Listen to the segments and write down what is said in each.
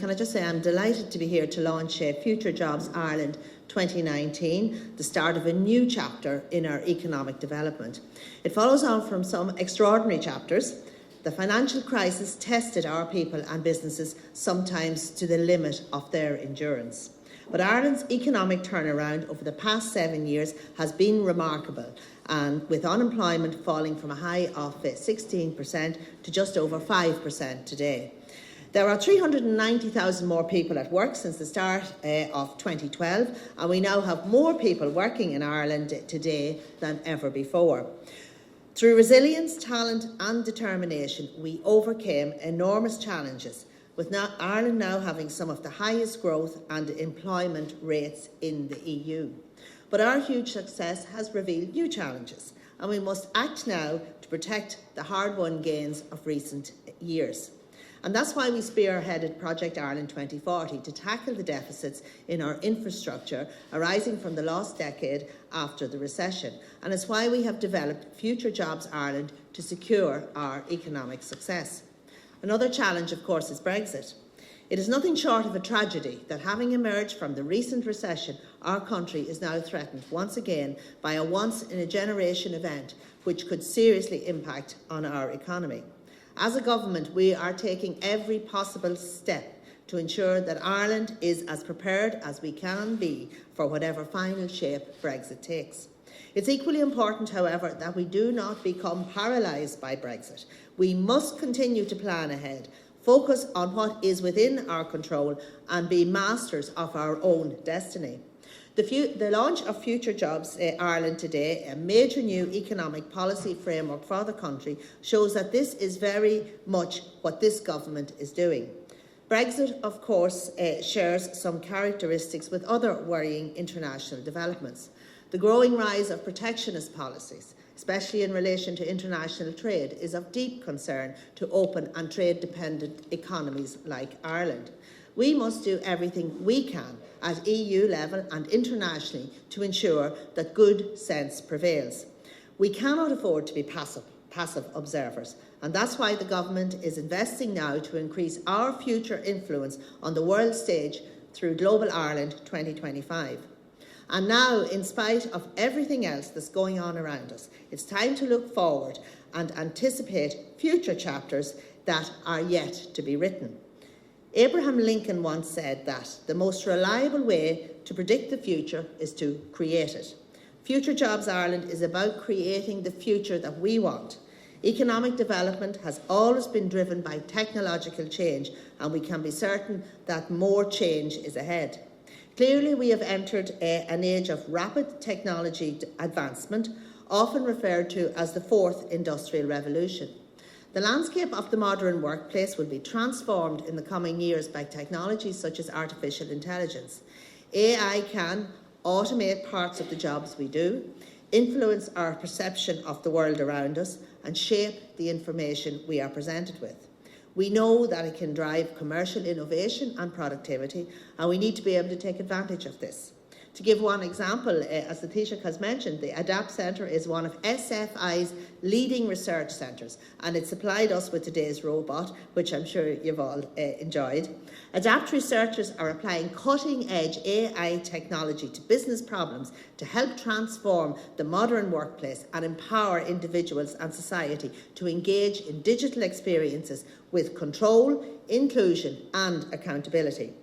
can I just say I'm delighted to be here to launch Future Jobs Ireland 2019, the start of a new chapter in our economic development. It follows on from some extraordinary chapters. The financial crisis tested our people and businesses, sometimes to the limit of their endurance. But Ireland's economic turnaround over the past 7 years has been remarkable, and with unemployment falling from a high of 16% to just over 5% today. There are 390,000 more people at work since the start of 2012, and we now have more people working in Ireland today than ever before. Through resilience, talent and determination, we overcame enormous challenges, with Ireland now having some of the highest growth and employment rates in the EU. But our huge success has revealed new challenges, and we must act now to protect the hard-won gains of recent years. And that's why we spearheaded Project Ireland 2040 to tackle the deficits in our infrastructure arising from the lost decade after the recession. And it's why we have developed Future Jobs Ireland to secure our economic success. Another challenge, of course, is Brexit. It is nothing short of a tragedy that, having emerged from the recent recession, our country is now threatened once again by a once-in-a-generation event which could seriously impact on our economy. As a government, we are taking every possible step to ensure that Ireland is as prepared as we can be for whatever final shape Brexit takes. It's equally important, however, that we do not become paralysed by Brexit. We must continue to plan ahead, focus on what is within our control and be masters of our own destiny. The launch of Future Jobs Ireland today, a major new economic policy framework for the country, shows that this is very much what this government is doing. Brexit, of course, shares some characteristics with other worrying international developments. The growing rise of protectionist policies, especially in relation to international trade, is of deep concern to open and trade-dependent economies like Ireland. We must do everything we can at EU level and internationally to ensure that good sense prevails. We cannot afford to be passive observers, and that's why the government is investing now to increase our future influence on the world stage through Global Ireland 2025. And now, in spite of everything else that's going on around us, it's time to look forward and anticipate future chapters that are yet to be written. Abraham Lincoln once said that the most reliable way to predict the future is to create it. Future Jobs Ireland is about creating the future that we want. Economic development has always been driven by technological change, and we can be certain that more change is ahead. Clearly, we have entered an age of rapid technology advancement, often referred to as the fourth industrial revolution. The landscape of the modern workplace will be transformed in the coming years by technologies such as artificial intelligence. AI can automate parts of the jobs we do, influence our perception of the world around us, and shape the information we are presented with. We know that it can drive commercial innovation and productivity, and we need to be able to take advantage of this. To give one example, as the Taoiseach has mentioned, the ADAPT Centre is one of SFI's leading research centres, and it supplied us with today's robot, which I'm sure you've all enjoyed. ADAPT researchers are applying cutting-edge AI technology to business problems to help transform the modern workplace and empower individuals and society to engage in digital experiences with control, inclusion and accountability.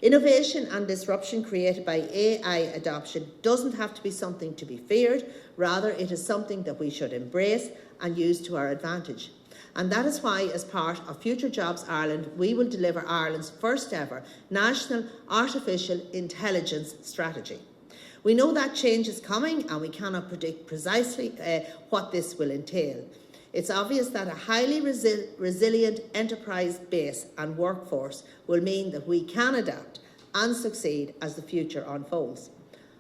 Innovation and disruption created by AI adoption doesn't have to be something to be feared, rather it is something that we should embrace and use to our advantage. And that is why, as part of Future Jobs Ireland, we will deliver Ireland's first ever National Artificial Intelligence Strategy. We know that change is coming and we cannot predict precisely what this will entail. It's obvious that a highly resilient enterprise base and workforce will mean that we can adapt and succeed as the future unfolds.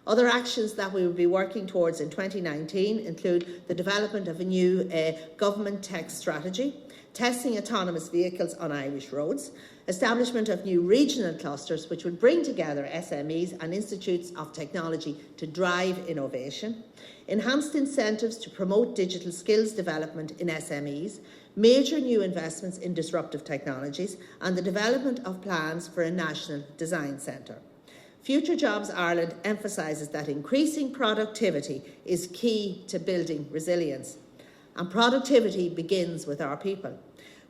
Other actions that we will be working towards in 2019 include the development of a new government tech strategy, testing autonomous vehicles on Irish roads, establishment of new regional clusters which will bring together SMEs and institutes of technology to drive innovation, enhanced incentives to promote digital skills development in SMEs, major new investments in disruptive technologies, and the development of plans for a national design centre. Future Jobs Ireland emphasises that increasing productivity is key to building resilience, and productivity begins with our people.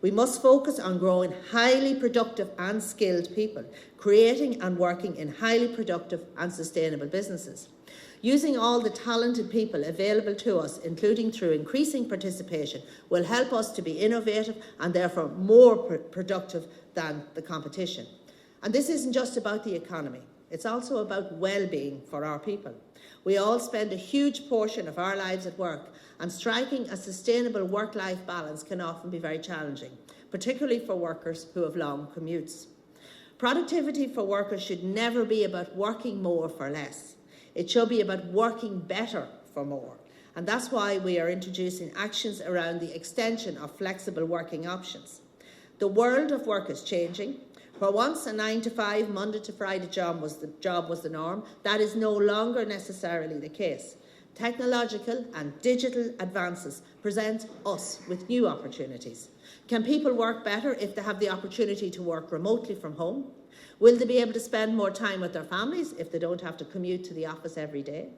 We must focus on growing highly productive and skilled people, creating and working in highly productive and sustainable businesses. Using all the talented people available to us, including through increasing participation, will help us to be innovative and therefore more productive than the competition. And this isn't just about the economy, it's also about well-being for our people. We all spend a huge portion of our lives at work, and striking a sustainable work-life balance can often be very challenging, particularly for workers who have long commutes. Productivity for workers should never be about working more for less. It should be about working better for more. And that's why we are introducing actions around the extension of flexible working options. The world of work is changing. Where once a 9-to-5, Monday to Friday job was the norm, that is no longer necessarily the case. Technological and digital advances present us with new opportunities. Can people work better if they have the opportunity to work remotely from home? Will they be able to spend more time with their families if they don't have to commute to the office every day?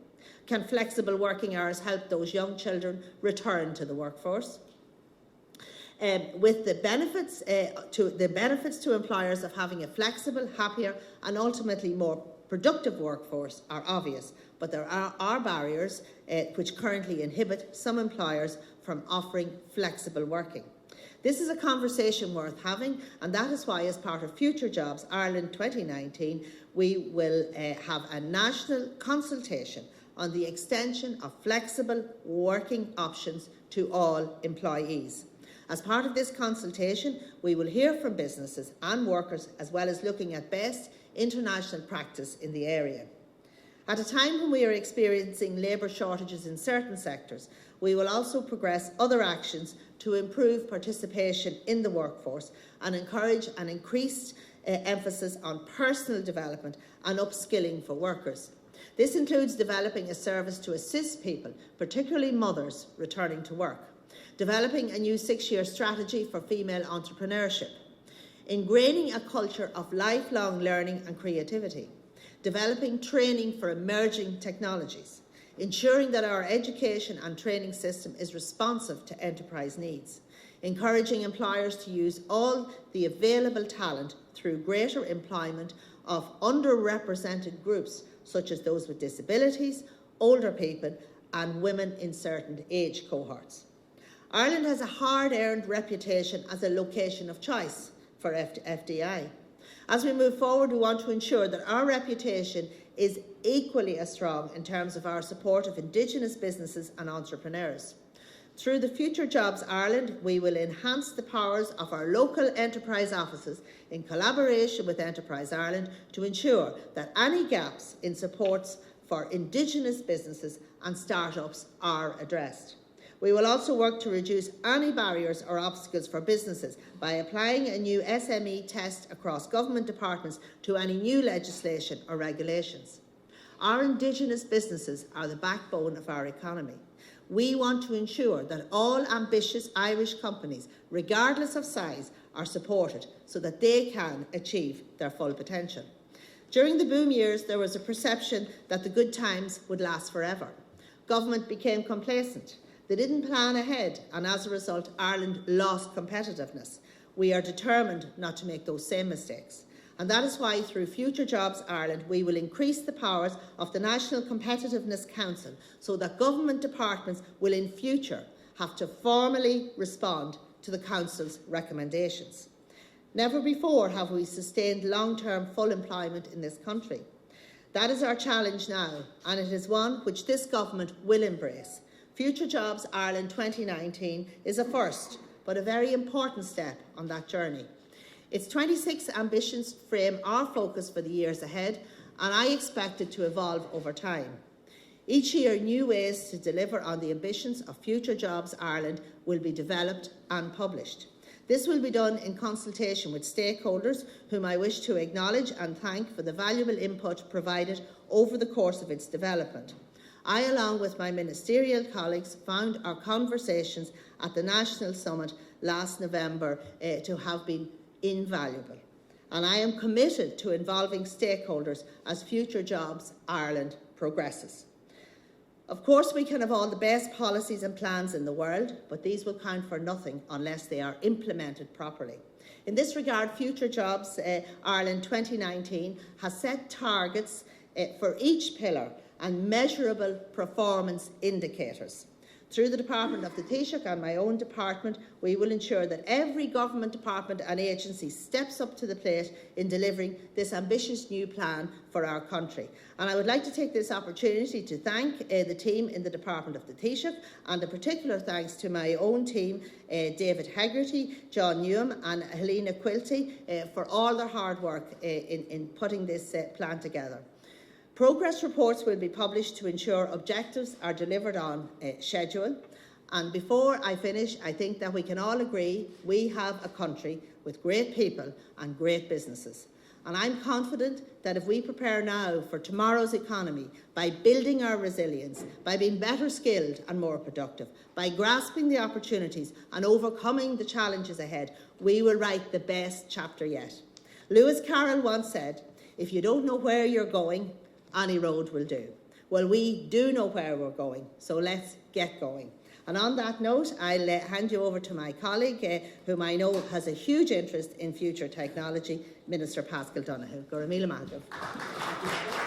Can flexible working hours help those young children return to the workforce? With the benefits to employers of having a flexible, happier and ultimately more productive workforce are obvious, but there are barriers which currently inhibit some employers from offering flexible working. This is a conversation worth having, and that is why, as part of Future Jobs Ireland 2019, we will have a national consultation on the extension of flexible working options to all employees. As part of this consultation, we will hear from businesses and workers, as well as looking at best international practice in the area. At a time when we are experiencing labour shortages in certain sectors, we will also progress other actions to improve participation in the workforce and encourage an increased emphasis on personal development and upskilling for workers. This includes developing a service to assist people, particularly mothers, returning to work, developing a new 6-year strategy for female entrepreneurship, ingraining a culture of lifelong learning and creativity, developing training for emerging technologies, ensuring that our education and training system is responsive to enterprise needs, encouraging employers to use all the available talent through greater employment of underrepresented groups such as those with disabilities, older people and women in certain age cohorts. Ireland has a hard-earned reputation as a location of choice for FDI. As we move forward, we want to ensure that our reputation is equally as strong in terms of our support of Indigenous businesses and entrepreneurs. Through the Future Jobs Ireland, we will enhance the powers of our local enterprise offices in collaboration with Enterprise Ireland to ensure that any gaps in supports for Indigenous businesses and start-ups are addressed. We will also work to reduce any barriers or obstacles for businesses by applying a new SME test across government departments to any new legislation or regulations. Our Indigenous businesses are the backbone of our economy. We want to ensure that all ambitious Irish companies, regardless of size, are supported so that they can achieve their full potential. During the boom years, there was a perception that the good times would last forever. Government became complacent. They didn't plan ahead, and as a result, Ireland lost competitiveness. We are determined not to make those same mistakes. And that is why, through Future Jobs Ireland, we will increase the powers of the National Competitiveness Council so that government departments will in future have to formally respond to the Council's recommendations. Never before have we sustained long-term full employment in this country. That is our challenge now, and it is one which this government will embrace. Future Jobs Ireland 2019 is a first, but a very important step on that journey. Its 26 ambitions frame our focus for the years ahead, and I expect it to evolve over time. Each year, new ways to deliver on the ambitions of Future Jobs Ireland will be developed and published. This will be done in consultation with stakeholders, whom I wish to acknowledge and thank for the valuable input provided over the course of its development. I, along with my ministerial colleagues, found our conversations at the National Summit last November to have been invaluable. And I am committed to involving stakeholders as Future Jobs Ireland progresses. Of course, we can have all the best policies and plans in the world, but these will count for nothing unless they are implemented properly. In this regard, Future Jobs Ireland 2019 has set targets for each pillar and measurable performance indicators. Through the Department of the Taoiseach and my own department, we will ensure that every government department and agency steps up to the plate in delivering this ambitious new plan for our country. And I would like to take this opportunity to thank the team in the Department of the Taoiseach, and a particular thanks to my own team, David Hegarty, John Newham and Helena Quilty, for all their hard work in putting this plan together. Progress reports will be published to ensure objectives are delivered on schedule. And before I finish, I think that we can all agree we have a country with great people and great businesses. And I'm confident that if we prepare now for tomorrow's economy by building our resilience, by being better skilled and more productive, by grasping the opportunities and overcoming the challenges ahead, we will write the best chapter yet. Lewis Carroll once said, "If you don't know where you're going, any road will do." Well, we do know where we're going, so let's get going. And on that note, I'll hand you over to my colleague, whom I know has a huge interest in future technology, Minister Paschal Donohoe. Go raibh míle maith.